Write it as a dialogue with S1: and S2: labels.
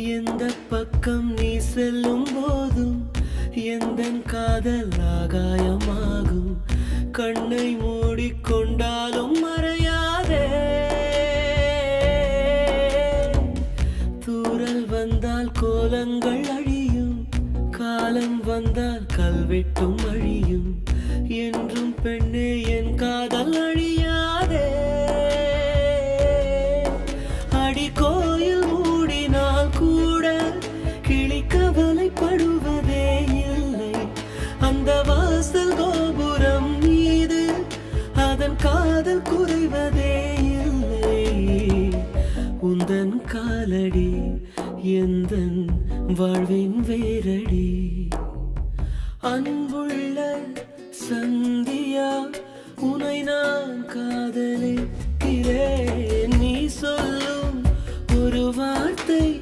S1: எந்த பக்கம் நீ செல்லும் போதும் எந்தன் காதல் ஆகாயமாகும். கண்ணை மூடிக்கொண்டாலும் மறையாதே. தூறல் வந்தால் கோலங்கள் அழியும், காலம் வந்தால் கல்வெட்டும் அழியும். என்றும் பெண்ணே என் காதல் அழியாதே. அடி கோயில் மூடினால் கூட கிளி கவலைப்படுவதே இல்லை. அந்த வாசல் கோபுரம் மீது அதன் காதல் குறைவதே இல்லை. உந்தன் காலடி எந்தன் வாழ்வின் வேரடி. அன்புள்ள சந்தியா, உனை நான் காதலிக்கிறேன். நீ சொல்லும் ஒரு வார்த்தை